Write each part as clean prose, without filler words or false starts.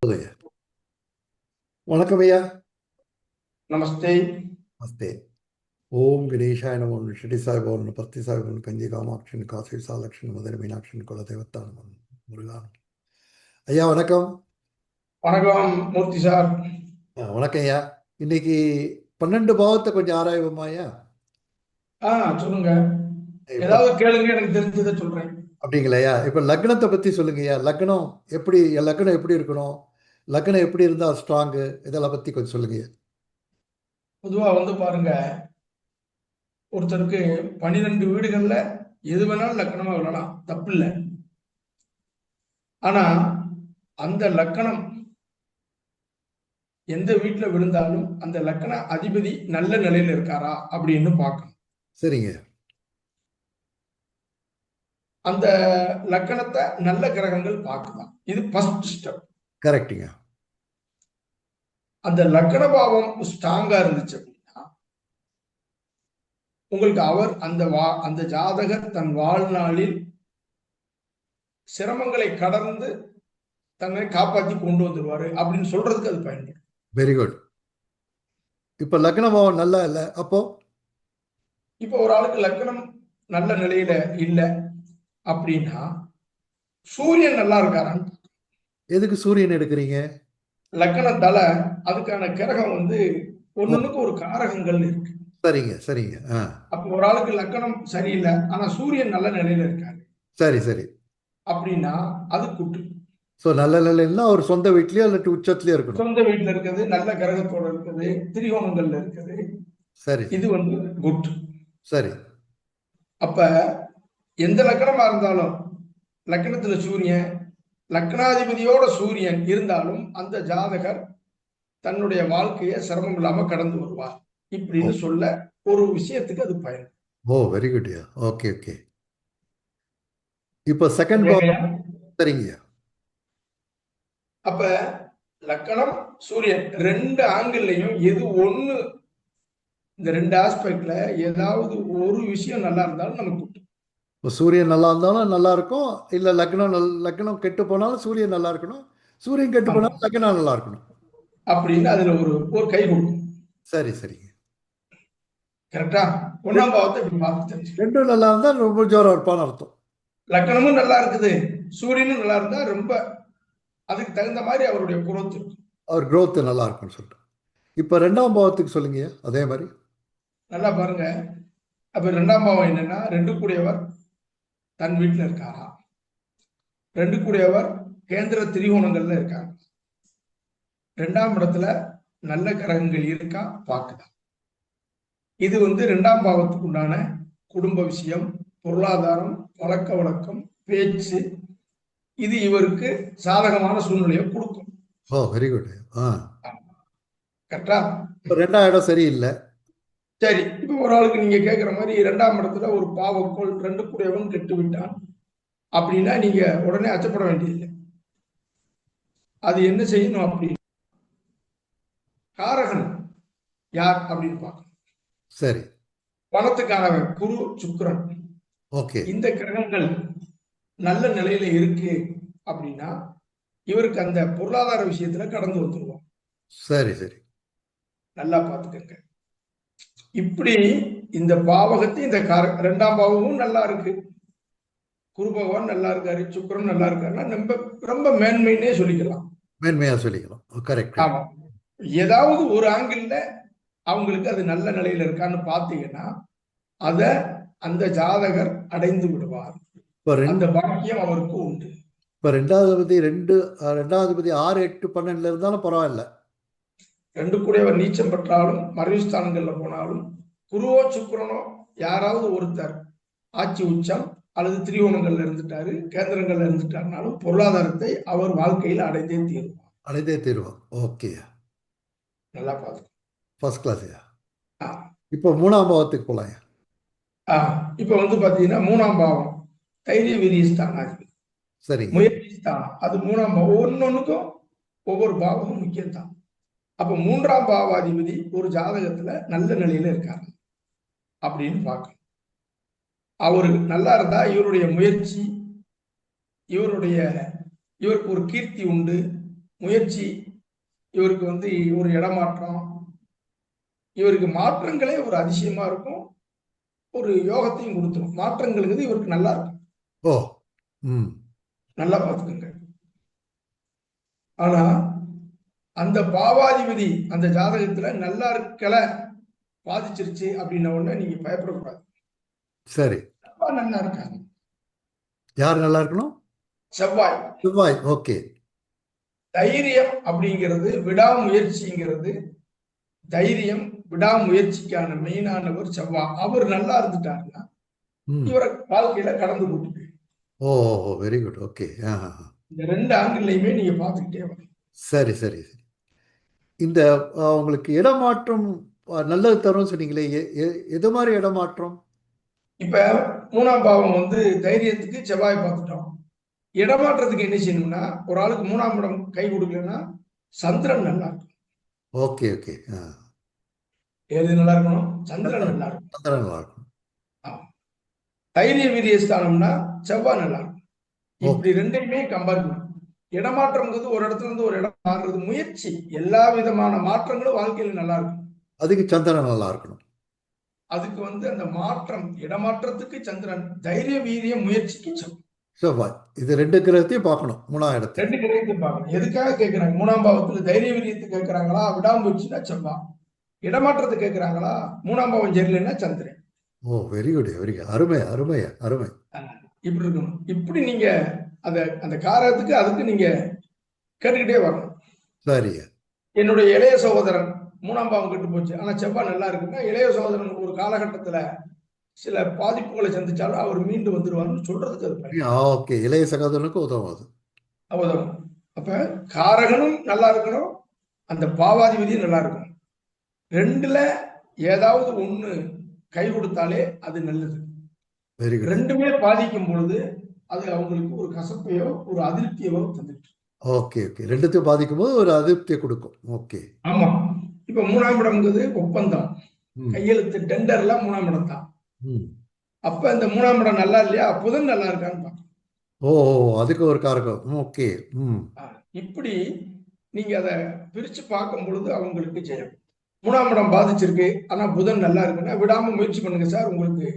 உதய. வணக்கம் ஐயா. நமஸ்தே. நமஸ்தே. ஓம் கணேஷாய நமோ. ஷிடி சாய்பவன் பர்த்தி சாய்பவன் கஞ்சி காமாட்சின் காசி விசாலட்சுமி மதுரை மீனாட்சின் குலதெய்வத்தான் முருகான். ஐயா வணக்கம். வணக்கம் மூர்த்தி சார். வணக்கம் ஐயா. இன்னைக்கு 12 பாவத்தை கொஞ்சம் ஆராய்வோமா ஐயா? சொல்லுங்க. இப்ப ஏதாவது கேளுங்க, எனக்கு தெரிஞ்சதை சொல்றேன். அப்படிங்களா ஐயா? இப்ப லக்னத்தை பத்தி சொல்லுங்க ஐயா. லக்னம் எப்படி, லக்னம் எப்படி இருக்கணும், லக்னம் எப்படி இருந்தா ஸ்ட்ராங்கு, இதெல்லாம் பத்தி கொஞ்சம் சொல்லுங்க ஐயா. பொதுவா பாருங்க, ஒருத்தருக்கு 12 வீடுகள்ல எது வேணாலும் லக்கணமா விழலாம், தப்பு இல்லை. ஆனா அந்த லக்கணம் எந்த வீட்டுல விழுந்தாலும் அந்த லக்கண அதிபதி நல்ல நிலையில இருக்காரா அப்படின்னு பார்க்கணும். சரிங்க. அந்த லக்கணத்தை நல்ல கிரகங்கள் பார்க்கலாம். இது ஃபர்ஸ்ட் ஸ்டெப். கரெக்டுங்க. அந்த லக்கண பாவம் ஸ்ட்ராங்கா இருந்துச்சு அப்படின்னா உங்களுக்கு அந்த ஜாதகர் தன் வாழ்நாளில் சிரமங்களை கடந்து தன்னை காப்பாற்றி கொண்டு வந்துருவாரு அப்படின்னு சொல்றதுக்கு அது பயன்படும். Very good. இப்ப லக்ன பாவம் நல்லா இல்லை, அப்போ இப்ப ஒரு ஆளுக்கு லக்னம் நல்ல நிலையில இல்லை அப்படின்னா சூரியன் நல்லா இருக்காரான்னு. எதுக்கு சூரியன் எடுக்கிறீங்க? லக்கணத்தால அதுக்கான கிரகம் ஒண்ணுக்கு ஒரு காரகங்கள் இருக்கு. சரிங்க சரிங்க. அப்ப ஒரு ஆளுக்கு லக்கணம் சரியில்லை, ஆனா சூரியன் நல்ல நிலையில இருக்காரு. சரி சரி. அப்படின்னா அது குட்டு. ஸோ நல்ல நிலைன்னா அவர் சொந்த வீட்லயோ இல்லாட்டி உச்சத்துலயோ இருக்கணும். சொந்த வீட்டுல இருக்குது, நல்ல கிரகத்தோட இருக்குது, திரிகோணங்கள்ல இருக்குது. சரி. இது குட். சரி. அப்ப எந்த லக்கணமா இருந்தாலும் லக்கணத்துல சூரியன், லக்னாதிபதியோட சூரியன் இருந்தாலும் அந்த ஜாதகர் தன்னுடைய வாழ்க்கையை சிரமம் இல்லாம கடந்து வருவார் இப்படின்னு சொல்ல ஒரு விஷயத்துக்கு அது பயன். ஓ வெரி குட். Okay okay. இப்போ செகண்ட் சரிங்க. அப்ப லக்கணம் சூரியன் ரெண்டு ஆங்கிள்லயும் எது ஒண்ணு, இந்த ரெண்டு ஆஸ்பெக்ட்ல ஏதாவது ஒரு விஷயம் நல்லா இருந்தாலும் நமக்கு சூரியன் நல்லா இருந்தாலும் நல்லா இருக்கும், இல்ல லக்னம் கெட்டு போனாலும் சூரியன் நல்லா இருக்கணும், சூரியன் கெட்டு போனாலும் லக்னம் நல்லா இருக்கணும் அப்படின்னு அதுல ஒரு ஒரு கை கொடுக்கும். சரி சரிங்க. கரெக்டா? ஒன்னாம் பாவத்தை இப்படி பார்த்து ரெண்டும் நல்லா இருந்தா ரொம்ப ஜோரம் இருப்பான்னு அர்த்தம். லக்கணமும் நல்லா இருக்குது, சூரியனும் நல்லா இருந்தா ரொம்ப அதுக்கு தகுந்த மாதிரி அவருடைய குரோத் இருக்கும். அவர் growth நல்லா இருக்கும்னு சொல்லிட்டு. இப்ப 2ஆம் பாவத்துக்கு சொல்லுங்க அதே மாதிரி. நல்லா பாருங்க. அப்ப 2ஆம் பாவம் என்னன்னா, 2 கூடியவர் தன் வீட்டுல இருக்காரா, 2 கூடியவர் கேந்திர திரிகோணங்கள்ல இருக்காங்க, 2ஆம் இடத்துல நல்ல கிரகங்கள் இருக்கா பார்க்குதா. இது 2ஆம் பாவத்துக்கு உண்டான குடும்ப விஷயம், பொருளாதாரம், பழக்க வழக்கம், பேச்சு, இது இவருக்கு சாதகமான சூழ்நிலையை கொடுக்கும். ஓ வெரி குட். கரெக்டா? 2ஆம் இடம் சரியில்லை. சரி, இப்ப ஒரு ஆளுக்கு நீங்க கேட்கிற மாதிரி 2ஆம் இடத்துல ஒரு பாவக்கோள் 2 கூடியவன் கெட்டு விட்டான் அப்படின்னா நீங்க உடனே அச்சப்பட வேண்டியதில்லை. அது என்ன செய்யணும் அப்படி, காரகன் யார் அப்படின்னு பார்க்கணும். சரி. பணத்துக்கானவன் குரு சுக்கிரன். ஓகே. இந்த கிரகங்கள் நல்ல நிலையில இருக்கு அப்படின்னா இவருக்கு அந்த பொருளாதார விஷயத்துல கடந்து வந்துருவோம். சரி சரி. நல்லா பார்த்துக்கங்க. இப்படி இந்த பாவகத்தை இந்த 2ஆம் பாவமும் நல்லா இருக்கு, குரு பகவான் நல்லா இருக்காரு, சுக்கிரன் நல்லா இருக்காருன்னா நம்ம ரொம்ப மேன்மைன்னே சொல்லிக்கலாம். மேன்மையா சொல்லிக்கலாம். கரெக்ட். ஆமா. ஏதாவது ஒரு ஆங்கிள் அவங்களுக்கு அது நல்ல நிலையில இருக்கான்னு பாத்தீங்கன்னா அத அந்த ஜாதகர் அடைந்து விடுவார். அந்த பாக்கியம் அவருக்கு உண்டு. இப்ப 2ஆவது 6, 8, 12 இருந்தாலும் பரவாயில்ல. 2 கூடியவர் நீச்சம் பெற்றாலும் மறைவு ஸ்தானங்கள்ல போனாலும் குருவோ சுக்கிரனோ யாராவது ஒருத்தர் ஆட்சி உச்சம் அல்லது திரிகோணங்கள்ல இருந்துட்டாரு, கேந்திரங்கள்ல இருந்துட்டாருனாலும் பொருளாதாரத்தை அவர் வாழ்க்கையில அடைந்தே தீருவார். ஓகே. நல்லா பார்த்து ஃபர்ஸ்ட் கிளாஸ். இப்போ 3ஆம் பாவத்துக்கு போலாம். இப்ப பாத்தீங்கன்னா 3ஆம் பாவம் தைரிய வீரிய ஸ்தானாதிபதி. சரி. முயற்சி ஸ்தானம், அது 3ஆம் பாவம். ஒன்னொன்னுக்கும் ஒவ்வொரு பாவமும் முக்கியம் தான். அப்ப 3ஆம் பாவாதிபதி ஒரு ஜாதகத்துல நல்ல நிலையில இருக்காரு அப்படின்னு பார்க்கணும். அவரு நல்லா இருந்தா இவருடைய முயற்சி, இவருக்கு ஒரு கீர்த்தி உண்டு, முயற்சி, இவருக்கு வந்து ஒரு இடமாற்றம், இவருக்கு மாற்றங்களே ஒரு அதிசயமா இருக்கும். ஒரு யோகத்தையும் கொடுத்துரும். மாற்றங்களுக்கு இவருக்கு நல்லா இருக்கும். ஓ. ம். நல்லா பார்த்துக்கோங்க. ஆனா அந்த பாவாதிபதி அந்த ஜாதகத்துல நல்லா இருக்கல, பாதிச்சிருச்சு அப்படின்ன உடனே நீங்க பயப்படக்கூடாது. சரி. செவ்வாய் நல்லா இருக்காங்க. யார் நல்லா இருக்கணும்? செவ்வாய். செவ்வாய். ஓகே. தைரியம் அப்படிங்கிறது, விடாமுயற்சிங்கிறது, தைரியம் விடாமுயற்சிக்கான மெயினானவர் செவ்வாய். அவர் நல்லா இருந்துட்டாருன்னா ம். இவரை வாழ்க்கையில கடந்து போட்டு ஓ ஓ வெரி குட். ஓகே. இந்த 2 ஆங்கிள்லையுமே நீங்க பார்த்துக்கிட்டே வரணும். சரி சரி சரி. இந்த உங்களுக்கு இடமாற்றம் நல்லது தரும்னு சொன்னீங்களே, எது மாதிரி இடமாற்றம்? இப்ப 3ஆம் பாவம் வந்து தைரியத்துக்கு செவ்வாய் பார்த்துட்டோம். இடமாற்றத்துக்கு என்ன செய்யணும்னா, ஒரு ஆளுக்கு 3ஆம் இடம் கை கொடுக்கலன்னா சந்திரன் நல்லா இருக்கும். Okay okay. எது நல்லா இருக்கணும்? சந்திரன் நல்லா இருக்கும். சந்திரன் நல்லா இருக்கும். தைரிய வீரிய ஸ்தானம்னா செவ்வாய் நல்லா இருக்கும். ஓகே. இப்படி ரெண்டையுமே கம்பேர் பண்ணணும். இடமாற்றம்ங்கிறது ஒரு இடத்துல இருந்து ஒரு இடம் மாறுறது முயற்சி. எல்லா விதமான மாற்றங்களும் வாழ்க்கையில நல்லா இருக்கும். அதுக்கு சந்திரன் நல்லா இருக்கணும். அதுக்கு வந்து அந்த மாற்றம், இடமாற்றத்துக்கு சந்திரன், தைரிய வீரிய முயற்சிக்கு செவ்வாய். இது 2 கிரகத்தையும் பார்க்கணும் 3ஆம் இடத்துல. 2 கிரகத்தையும் பார்க்கணும். எதுக்காக கேட்கிறாங்க? 3ஆம் பாவத்துல தைரிய வீரியத்தை கேட்கிறாங்களா? விடாமுயற்சினா செவ்வாய். இடமாற்றத்தை கேட்கிறாங்களா? 3ஆம் பாவம் சரியில்லைன்னா சந்திரன். ஓ வெரி குட் வெரி குட். அருமை அருமை அருமை. இப்படி இருக்கணும். இப்படி நீங்க அந்த அந்த காரகத்துக்கு அதுக்கு நீங்க கேட்டுக்கிட்டே வரணும். சரிங்க. என்னுடைய இளைய சகோதரன் 3ஆம் பாவம் கெட்டு போச்சு, ஆனா செவ்வாய் நல்லா இருக்குன்னா இளைய சகோதரன் ஒரு காலகட்டத்துல சில பாதிப்புகளை சந்திச்சாலும் அவர் மீண்டு வந்துருவார்னு சொல்றதுக்கு அது பயன். ஓகே. இளைய சகோதரனுக்கு உதவும் அது. உதவும். அப்ப காரகனும் நல்லா இருக்கணும், அந்த பாவாதிபதியும் நல்லா இருக்கணும். 2ல ஏதாவது ஒண்ணு கை கொடுத்தாலே அது நல்லது. Very good. 2மே பாதிக்கும் பொழுது அது அவங்களுக்கு ஒரு கசப்பையோ ஒரு அதிருப்தியோ தந்துட்டு. Okay okay. 2த்தையும் பாதிக்கும் போது ஒரு அதிருப்தியை கொடுக்கும். ஓகே. ஆமா. இப்ப 3ஆம் இடம்ங்கிறது ஒப்பந்தம், ம். கையெழுத்து, டெண்டர்ல 3ஆம் இடம் தான். ம். அப்ப இந்த 3ஆம் இடம் நல்லா இல்லையா, புதன் நல்லா இருக்கான்னு பார்க்கணும். ஓ அதுக்கு ஒரு காரகம். ஓகே. ம். இப்படி நீங்க அதை பிரிச்சு பார்க்கும் பொழுது அவங்களுக்கு ஜெயம். 3ஆம் இடம் பாதிச்சிருக்கு, ஆனா புதன் நல்லா இருக்குன்னா விடாம முயற்சி பண்ணுங்க சார். உங்களுக்கு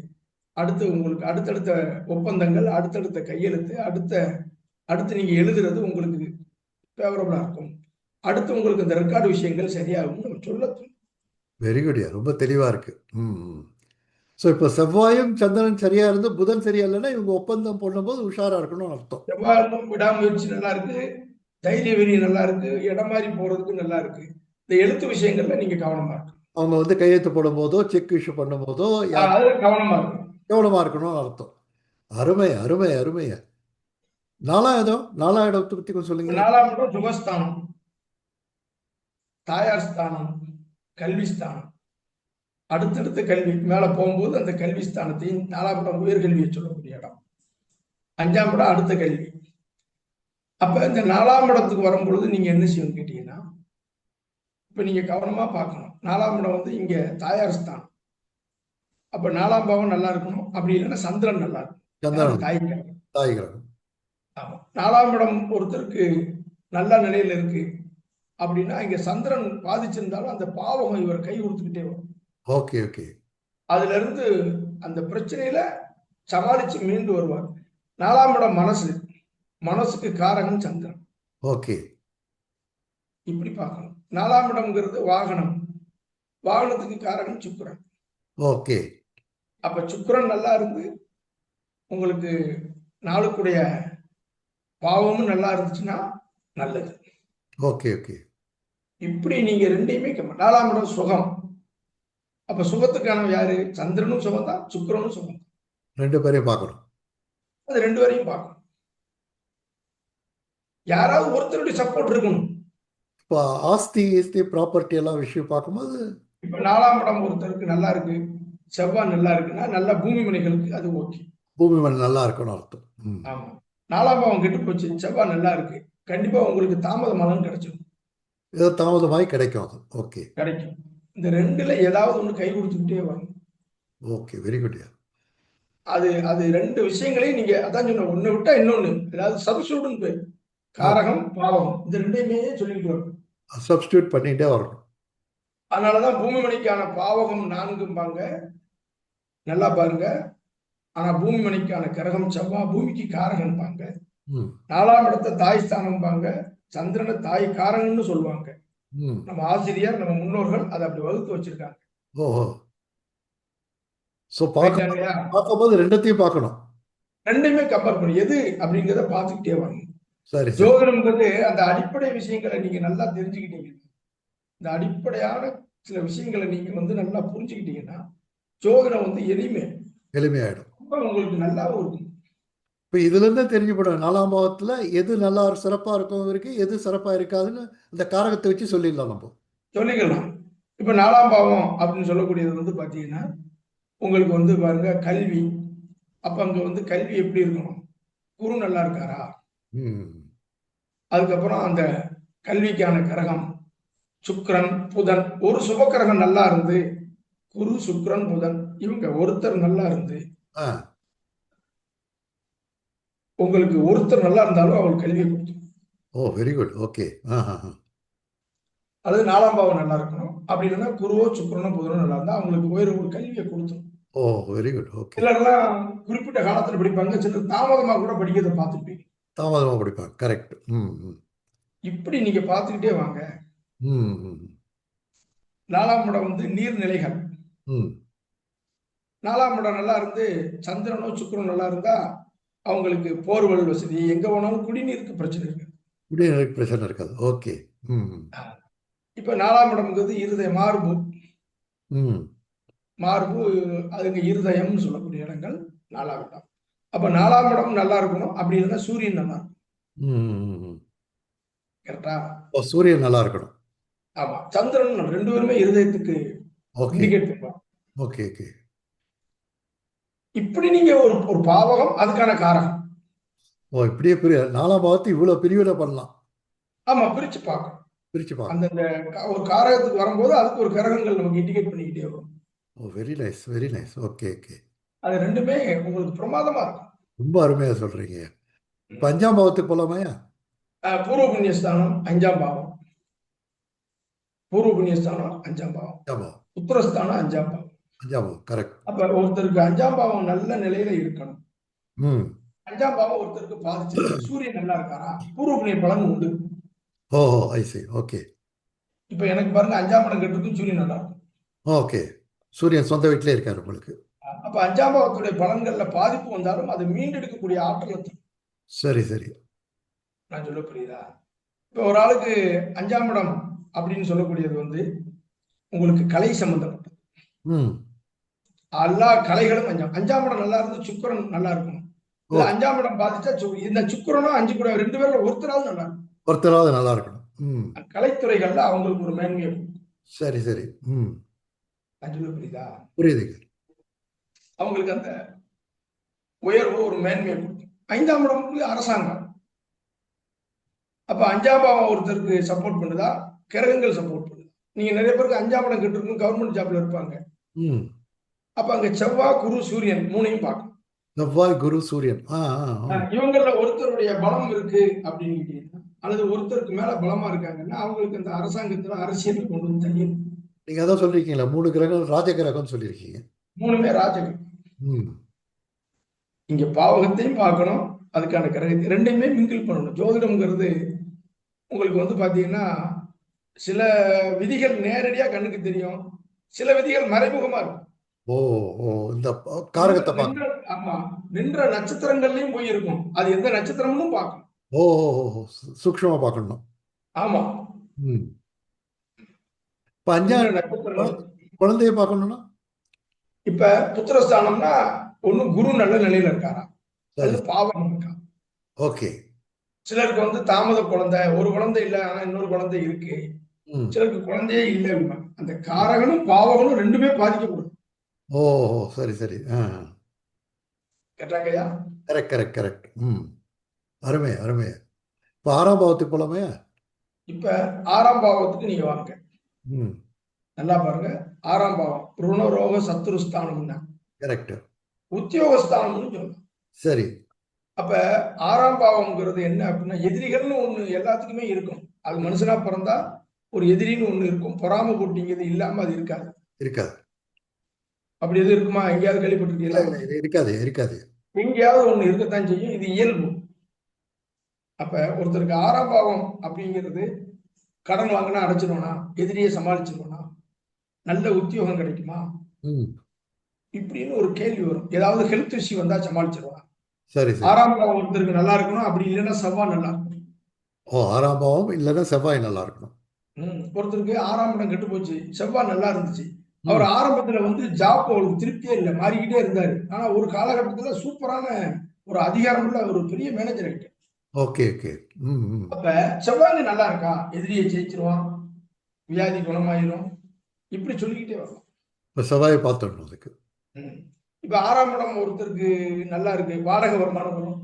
அடுத்தடுத்த ஒப்பந்தங்கள், அடுத்தடுத்த கையெழுத்து, அடுத்து நீங்க எழுதுறது உங்களுக்கு ஃபேவரபிளா இருக்கும். அடுத்து உங்களுக்கு இந்த ரெக்கார்டு விஷயங்கள் சரியாகும் நம்ம சொல்ல. Very good. ரொம்ப தெளிவா இருக்கு. ம். ஸோ இப்போ செவ்வாயும் சந்திரன் சரியா இருந்து புதன் சரியா இல்லைன்னா இவங்க ஒப்பந்தம் பண்ணும்போது உஷாரா இருக்கணும்னு அர்த்தம். செவ்வாயும் விடாமுயற்சி நல்லா இருக்கு, தைரிய வெறி நல்லா இருக்கு, இடம் மாறி போறதுக்கு நல்லா இருக்கு. இந்த எழுத்து விஷயங்கள்ல நீங்க கவனமா இருக்கு. அவங்க வந்து கையெழுத்து போடும் போதோ செக் இஷ்யூ பண்ணும் போதோ அதுல கவனமா இருக்கு. கவனமா இருக்கணும்னு அர்த்தம். அருமை அருமை அருமைய. 4ஆம் இடத்தை பத்தி கொஞ்சம் சொல்லுங்க. 4ஆம் இடம் சுகஸ்தானம், தாயார் ஸ்தானம், கல்வி ஸ்தானம். அடுத்தடுத்த கல்வி மேல போகும்போது அந்த கல்வி ஸ்தானத்தையும் 4ஆம் இடம் உயர்கல்வியை சொல்லக்கூடிய இடம். 5ஆம் இடம் அடுத்த கல்வி. அப்ப இந்த 4ஆம் இடத்துக்கு வரும்பொழுது நீங்க என்ன செய்யணும் கேட்டீங்கன்னா, இப்ப நீங்க கவனமா பார்க்கணும். 4ஆம் இடம் வந்து இங்க தாயார் ஸ்தானம். அப்ப 4ஆம் பாவம் நல்லா இருக்கணும். அப்படி இல்லைன்னா சந்திரன் நல்லா இருக்கும். தாய் கிரகம். ஆமா. 4ஆம் இடம் ஒருத்தருக்கு நல்ல நிலையில இருக்கு அப்படின்னா இங்க சந்திரன் பாதிச்சிருந்தாலும் அந்த பாவம் இவர் கை கொடுத்துக்கிட்டே வரும். Okay okay. அதுல இருந்து அந்த பிரச்சனையில சமாளிச்சு மீண்டு வருவார். 4ஆம் இடம் மனசுக்கு காரகன் சந்திரன். ஓகே. இப்படி பார்க்கணும். 4ஆம் இடம்ங்கிறது வாகனத்துக்கு காரகன் சுக்கிரன். ஓகே. அப்ப சுக்கிரன் நல்லா இருந்து உங்களுக்கு நாளுக்குடைய பாவமும் நல்லா இருந்துச்சுன்னா நல்லது. Okay okay. இப்படி நீங்க 2யுமே 4ஆம் இடம் சுகம். அப்ப சுகத்துக்கான யாரு? சந்திரனும் சுகம் தான், சுக்கிரனும் சுகம். 2 பேரையும் பார்க்கணும். அது 2 பேரையும் பார்க்கணும். யாராவது ஒருத்தருடைய சப்போர்ட் இருக்கணும். இப்போ ஆஸ்தி ப்ராப்பர்ட்டி எல்லாம் விஷயம் பார்க்கும்போது இப்ப 4ஆம் இடம் ஒருத்தருக்கு நல்லா இருக்கு, செவ்வாய் நல்லா இருக்குன்னா நல்ல பூமி மனைகளுக்கு அது ஓகே. பூமி மனை நல்லா இருக்கணும் அர்த்தம். ஆமா. 4ஆம் பாவம் கெட்டு போச்சு, செவ்வாய் நல்லா இருக்கு, கண்டிப்பா உங்களுக்கு தாமதமானு கிடைச்சிடும். ஏதோ தாமதமாகி கிடைக்கும் அது. ஓகே. கிடைக்கும். இந்த 2ல ஏதாவது ஒண்ணு கை கொடுத்துக்கிட்டே வரும். Okay very good. அது 2 விஷயங்களையும் நீங்க அதான் சொன்ன, ஒண்ணு விட்டா இன்னொன்னு, அதாவது சப்ஸ்டிடியூட்னு பேர். காரகம் பாவகம் இந்த ரெண்டையுமே சொல்லிட்டு வரும். சப்ஸ்டியூட் பண்ணிட்டே வரணும். அதனாலதான் பூமி மணிக்கான பாவகம் 4ம்பாங்க. நல்லா பாருங்க. ஆனா பூமி மணிக்கான கிரகம் செவ்வாய், பூமிக்கு காரகம்பாங்க. ம் 4ஆம் இடத்தை தாய் ஸ்தானம்பாங்க. சந்திரனை தாய் காரகம்னு சொல்லுவாங்க. ம் நம்ம ஆசிரியர், நம்ம முன்னோர்கள் அதை அப்படி வகுத்து வச்சிருக்காங்க. ஓஹோ. ஸோ ரைட்டாங்கய்யா? பார்க்கும்போது ரெண்டத்தையும் பார்க்கணும். ரெண்டையுமே கம்பேர் பண்ணி எது அப்படிங்கிறத பார்த்துக்கிட்டே வரணும். சரி சரி. ஜோதிடம்ங்கிறது அந்த அடிப்படை விஷயங்களை நீங்க நல்லா தெரிஞ்சுக்கிட்டீங்க. இந்த அடிப்படையான சில விஷயங்களை நீங்க வந்து நல்லா புரிஞ்சுக்கிட்டீங்கன்னா ஜோதிடம் வந்து எளிமையாயிடும். உங்களுக்கு நல்லாவும் இருக்கும். இப்போ இதுலேருந்தே தெரிஞ்சுப்படும் 4ஆம் பாவத்தில் எது நல்லா சிறப்பாக இருக்கும் இருக்கு, எது சிறப்பாக இருக்காதுன்னு அந்த காரகத்தை வச்சு சொல்லிடலாம் நம்ம. சொல்லிக்கலாம். இப்ப 4ஆம் பாவம் அப்படின்னு சொல்லக்கூடியது வந்து பாத்தீங்கன்னா உங்களுக்கு வந்து பாருங்க கல்வி. அப்ப அங்க வந்து கல்வி எப்படி இருக்கணும்? குரு நல்லா இருக்காரா? அதுக்கப்புறம் அந்த கல்விக்கான கிரகம் சுக்கிரன், புதன். ஒரு சுபக்கிரகம் நல்லா இருந்து, குரு, சுக்கிரன், புதன் இவங்க ஒருத்தர் நல்லா இருந்து, உங்களுக்கு ஒருத்தர் நல்லா இருந்தாலும் அவங்களுக்கு கல்வியை கொடுத்துரும். ஓ வெரி குட். ஓகே. அல்லது 4ஆம் பாவம் நல்லா இருக்கணும். அப்படி இல்லைன்னா குருவோ சுக்கிரனோ புதனோ நல்லா இருந்தா அவங்களுக்கு ஒரு கல்வியை கொடுத்துரும். ஓ வெரி குட். ஓகே. சிலர்லாம் குறிப்பிட்ட காலத்துல படிப்பாங்க, சிலர் தாமதமா கூட படிக்கிறத பார்த்துருப்பீங்க. தாமதமா படிப்பாங்க. கரெக்ட். இப்படி நீங்க பார்த்துக்கிட்டே வாங்க. 4ஆம் இடம் வந்து நீர்நிலைகள். 4ஆம் இடம் நல்லா இருந்து சந்திரனோ சுக்கிரனோ நல்லா இருந்தா அவங்களுக்கு போர்வெல் வசதி, எங்க போனாலும் குடிநீருக்கு பிரச்சனை இருக்கு. குடிநீருக்கு பிரச்சனை இருக்காது. ஓகே. இப்ப 4ஆம் இடம்ங்கிறது இருதய மார்பு. மார்பு அதுங்க இருதயம்னு சொல்லக்கூடிய இடங்கள் 4ஆம் இடம். அப்ப 4ஆம் இடம் நல்லா இருக்கணும். அப்படி இல்லைன்னா சூரியன் நல்லா இருக்கும். கரெக்டா? சூரியன் நல்லா இருக்கணும். ஆமா. சந்திரன் 2 பேருமே இருதயத்துக்கு இண்டிகேட் பண்ணுவாங்க. Okay okay. இப்படி நீங்க ஒரு பாவகம் அதுக்கான காரகம். ஓ இப்படியே 4ஆம் பாவத்தை இவ்வளவு பிரிவுல பண்ணலாம். ஆமா, பிரிச்சு பார்க்கணும். அந்த ஒரு காரகத்துக்கு வரும்போது அதுக்கு ஒரு கிரகங்கள் நமக்கு இண்டிகேட் பண்ணிக்கிட்டே வரும். Oh very nice very nice. Okay okay. அது ரெண்டுமே உங்களுக்கு பிரமாதமா இருக்கும். ரொம்ப அருமையா சொல்றீங்க. இப்ப 5ஆம் பாவத்துக்கு போலாமையா? பூர்வ புண்ணியஸ்தானம் 5ஆம் பாவம். பூர்வ புண்ணியஸ்தானம் 5ஆம் பாவம். உத்தரஸ்தானம் 5ஆம் பாவம். 5ஆம் பாவம் கரெக்ட். அப்ப ஒருத்தருக்கு 5ஆம் பாவம் நல்ல நிலையில இருக்கணும். 5ஆம் பாவம் ஒருத்தருக்கு பாதிச்சு சூரியன் நல்லா இருக்காரா, பூர்வ புண்ணிய பலன் உண்டு. ஓஹோ ஐ see. ஓகே. இப்ப எனக்கு பாருங்க 5ஆம் இடம் கெட்டிருக்கும், சூரியன் நல்லா இருக்கும். ஓகே. சூரியன் சொந்த வீட்டிலே இருக்காரு உங்களுக்கு. அப்ப 5ஆம் பாவத்துடைய பலன்கள்ல பாதிப்பு வந்தாலும் அதை மீண்டெடுக்கக்கூடிய ஆற்றல். சரி சரி. நான் சொல்ல புரியுதா? இப்ப ஒரு ஆளுக்கு 5ஆம் இடம் அப்படின்னு சொல்லக்கூடியது வந்து உங்களுக்கு கலை சம்பந்தப்பட்டது. எல்லா கலைகளும் 5ஆம் இடம் நல்லா இருந்து சுக்கிரன் நல்லா இருக்கணும். 5ஆம் இடம் பாதிச்சா இந்த சுக்கிரனும் 5 கூட 2 பேர்ல ஒருத்தராவது நல்லா இருக்கணும். கலைத்துறைகள்ல அவங்களுக்கு ஒரு மேன்மையை. சரி சரி. நான் சொல்ல புரியுதா? புரியுதுங்க. அவங்களுக்கு அந்த உயர்வு ஒரு மேன்மையை கொடுக்கும். 5ஆம் இடம் அரசாங்கம். அப்ப 5ஆம் பாவம் ஒருத்தருக்கு சப்போர்ட் பண்ணுதா, கிரகங்கள் சப்போர்ட் பண்ணுது. நீங்க நிறைய பேருக்கு 5ஆம் இடம் கெட்டிருக்கும், கவர்மெண்ட் ஜாப்ல இருப்பாங்க. அப்ப அங்க செவ்வாய், குரு, சூரியன் 3ஐயும் பார்க்கணும். செவ்வாய், குரு, சூரியன். இவங்கள ஒருத்தருடைய பலம் இருக்கு அப்படின்னு அல்லது ஒருத்தருக்கு மேல பலமா இருக்காங்கன்னா அவங்களுக்கு இந்த அரசாங்கத்துல அரசியல் கொண்டு வந்து தெரியும். நீங்க அதான் சொல்லிருக்கீங்களா 3 கிரகம் ராஜ கிரகம் சொல்லியிருக்கீங்க. 3மே ராஜகிரகம். இங்க பாவகத்தையும் பார்க்கணும், அதுக்கான கிரகத்தை ரெண்டையுமே மிங்கிள் பண்ணணும். ஜோதிடம்ங்கிறது உங்களுக்கு வந்து பாத்தீங்கன்னா சில விதிகள் நேரடியா கண்ணுக்கு தெரியும், சில விதிகள் மறைமுகமா இருக்கும். ஓ ஓ இந்த காரகத்தை பார்க்கணும். ஆமா, நின்ற நட்சத்திரங்கள்லயும் போய் இருக்கும், அது எந்த நட்சத்திரமும் பார்க்கணும். ஓ சூக்ஷ்மமா பார்க்கணும். ஆமா. இப்ப 5ஆம் நட்சத்திரம் குழந்தைய பார்க்கணும்னா இப்ப புத்திரஸ்தானம்னா ஒண்ணு குரு நல்ல நிலையில இருக்காரா, அது பாவம் இருக்கா. ஓகே. சிலருக்கு வந்து தாமத குழந்தை, ஒரு குழந்தை இல்ல ஆனா இன்னொரு குழந்தை இருக்கு, சிலருக்கு குழந்தையே இல்லை. அந்த காரகனும் பாவகனும் ரெண்டுமே பாதிக்கப்படும். ஓ சரி சரி. கேட்டாங்கய்யா? Correct correct correct. அருமை அருமை. இப்ப 6ஆம் பாவத்துக்கு போலாமே. இப்ப 6ஆம் பாவத்துக்கு நீங்க வாங்க. நல்லா பாருங்க. 6ஆம் பாவம் ருணரோக சத்துருஸ்தானம்னா கரெக்ட். உத்தியோகஸ்தானம்னு சொல்லலாம். சரி. அப்ப 6ஆம் பாவம்ங்கிறது என்ன அப்படின்னா, எதிரிகள்னு ஒண்ணு எல்லாத்துக்குமே இருக்கும். அது மனுஷனா பிறந்தா ஒரு எதிரின்னு ஒண்ணு இருக்கும். பொறாமை போட்டிங்கிறது இல்லாம அது இருக்காது. இருக்காது. அப்படி எதுவும் இருக்குமா? எங்கேயாவது இல்ல, கேள்விப்பட்டிருக்கீங்களா? இல்ல, இது இருக்காது, இருக்காது. எங்கேயாவது ஒண்ணு இருக்கத்தான் செய்யும். இது இயல்பு. அப்ப ஒருத்தருக்கு 6ஆம் பாவம் அப்படிங்கிறது கடன் வாங்கினா அடைச்சிருவானா? எதிரியை சமாளிச்சிருவானா? நல்ல உத்தியோகம் கிடைக்குமா? ம். இப்படின்னு ஒரு கேள்வி வரும். ஏதாவது ஹெல்த் இஷ்யூ வந்தா சமாளிச்சிருவானா? சரி, சரி. 6ஆம் பாவம் ஒருத்தருக்கு நல்லா இருக்கணும். அப்படி இல்லைன்னா செவ்வாய் நல்லா இருக்கணும். ஓ! 6ஆம் பாவம் இல்லன்னா செவ்வாய் நல்லா இருக்கணும். ஒருத்தருக்கு 6ஆம் இடம் கெட்டு போச்சு. செவ்வாய் நல்லா இருந்துச்சு. அவர் ம். ஆரம்பத்துல ஜாப் அவருக்கு திருப்தியே இல்லை. மாறிக்கிட்டே இருந்தாரு. ஆனா ஒரு காலகட்டத்துல சூப்பரான ஒரு அதிகாரமுள்ள ஒரு பெரிய மேனேஜர் ஆயிட்டார். Okay, okay. ம், ம். அப்ப செவ்வாய் நல்லா இருக்கா? எதிரியை ஜெயிச்சிருவான். வியாதி குணமாயிரும். இப்படி சொல்லிக்கிட்டே வரலாம். இப்ப செவ்வாய பார்த்துடணும் அதுக்கு. ம். இப்ப 6ஆம் இடம் ஒருத்தருக்கு நல்லா இருக்கு. வாடகை வருமானம் வரும்.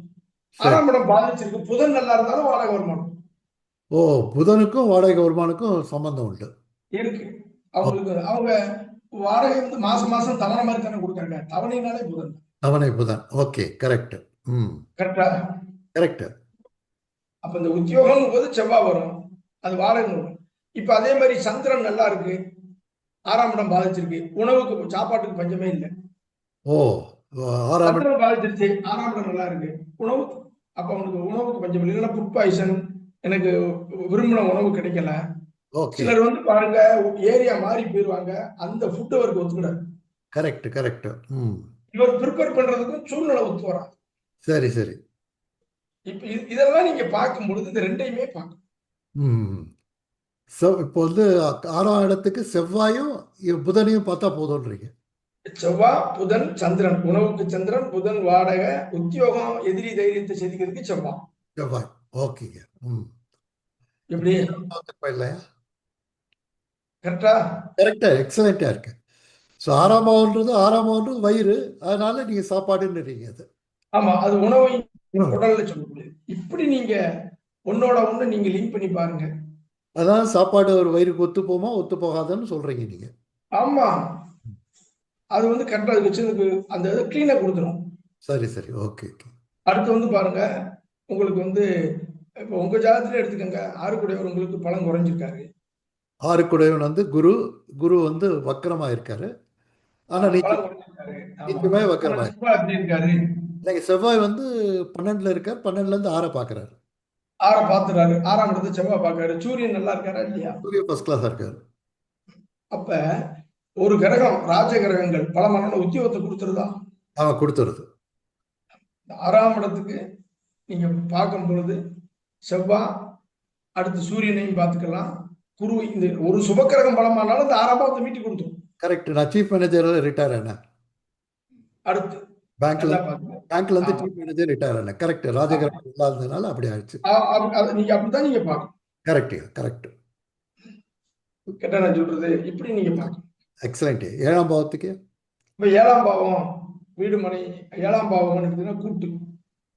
சரி. 6ஆம் இடம் பாதிச்சிருக்கு. புதன் நல்லா இருந்தாலும் வாடகை வருமானம் ஓ! புதனுக்கும் வாடகை வருமானுக்கும் சம்பந்தம் உண்டு. இருக்கு. ஓ! அவங்களுக்கு அவங்க வாடகை மாசம் மாசம் தவணை மாதிரி தானே கொடுக்குறாங்க. தவணைனாலே புதன். தவணை புதன். ஓகே. கரெக்ட். ம். கரெக்டா? கரெக்ட். அப்ப இந்த உத்தியோகம் போது செவ்வாய் வரும். அது வாடகை வரும். இப்ப அதே மாதிரி சந்திரன் நல்லா இருக்கு. 6ஆம் இடம் பாதிச்சிருக்கு. உணவுக்கு சாப்பாட்டுக்கு பஞ்சமே இல்லை. ஓ! 6ஆம் இடம். சந்திரன் பாதிச்சிருச்சு. 6ஆம் இடம் நல்லா இருக்கு. உணவு அப்ப அவனுக்கு உணவுக்கு பஞ்சம் இல்லை. இல்லைன்னா ஃபுட் பாய்சன், எனக்கு விரும்பின உணவு கிடைக்கல. ஓகே. சிலர் பாருங்க ஏரியா மாறி போயிருவாங்க. அந்த ஃபுட் அவருக்கு ஒத்துக்கிடாது. Correct, correct. ம். இவர் ப்ரிப்பேர் பண்றதுக்கும் சூழ்நிலை ஒத்து வராது. சரி, சரி. இப்ப இதெல்லாம் நீங்க பார்க்கும் பொழுது இந்த ரெண்டையுமே பார்க்கணும். ம். இப்போ வந்து 6ஆம் இடத்துக்கு செவ்வாயும் புதனையும் பார்த்தா போதும்ன்றீங்க. செவ்வாய், புதன், சந்திரன். உணவுக்கு சந்திரன், புதன் வாடகை, உத்தியோகம், எதிரி தைரியத்தை செதுக்கிறதுக்கு செவ்வாய். செவ்வாய். ஓகேங்க. ம். எப்படி? இல்லையா? கரெக்டா? கரெக்டா, எக்ஸலண்டா இருக்கு. ஸோ 6ஆம் பாவம்ன்றது வயிறு. அதனால நீங்க சாப்பாடுன்றீங்க அது. ஆமா. அது உணவை ம். உடல்ல சொல்லக்கூடியது. இப்படி நீங்க ஒன்னோட ஒண்ணு நீங்க லிங்க் பண்ணி பாருங்க. அதான் சாப்பாடு ஒரு வயிறுக்கு ஒத்து போமா, ஒத்து போகாதுன்னு சொல்றீங்க நீங்க. ஆமா. அது கரெக்டா வச்சதுக்கு அந்த இதை கிளீனா கொடுத்துரும். சரி, சரி. Okay, okay. அடுத்து பாருங்க, உங்களுக்கு இப்போ உங்க ஜாதகத்துல எடுத்துக்கங்க. 6 கூடையவர் உங்களுக்கு பலம் குறைஞ்சிருக்காரு. 6 குடையவன் வந்து குரு. குரு வந்து வக்கரமா இருக்காரு. ஆனா பலம் குறைஞ்சிருக்காரு. ஆமா. நீச்சமாய் ஆனா வக்கரமா செவ்வாய் எப்படி இருக்காரு? இல்லைங்க. செவ்வாய் வந்து 12ல இருக்கார். 12லேருந்து 6 பார்க்குறாரு. 6 பாத்துறாரு. 6ஆம் இடத்தை செவ்வாய் பாக்குறாரு. சூரியன் நல்லா இருக்காரா இல்லையா? சூரியன் ஃபர்ஸ்ட் கிளாஸா இருக்காரு. அப்ப ஒரு கிரகம், ராஜ கிரகங்கள் பலமான உத்தியோகத்தை கொடுத்துருதா? அவன் கொடுத்துருது. 6ஆம் இடத்துக்கு நீங்க பார்க்கும் பொழுது செவ்வாய், அடுத்து சூரியனையும் பார்த்துக்கலாம். குரு இந்த ஒரு சுபக்கிரகம் பலமானாலும் இந்த 6ஆம் பாவத்தை மீட்டி கொடுத்துரும். கரெக்ட். நான் சீஃப் மேனேஜர் ரிட்டையர் ஆனேன். அடுத்து பேங்க்ல நல்லா பாருங்க. பேங்க்ல இருந்து ஆமா. சீஃப் மேனேஜர் ரிட்டையர் ஆனேன். கரெக்ட். ராஜகிரகம் இல்லாததுனால அப்படி ஆயிடுச்சு. நீங்க அப்படித்தான் நீங்க பார்க்கணும். Correct, correct. கேட்டா நான் சொல்றது இப்படி நீங்க பார்க்கணும். எக்ஸலண்ட். 7ஆம் பாவத்துக்கு இப்ப 7ஆம் பாவம் வீடு மனை 7ஆம் பாவம் எடுத்தீங்கன்னா கூட்டு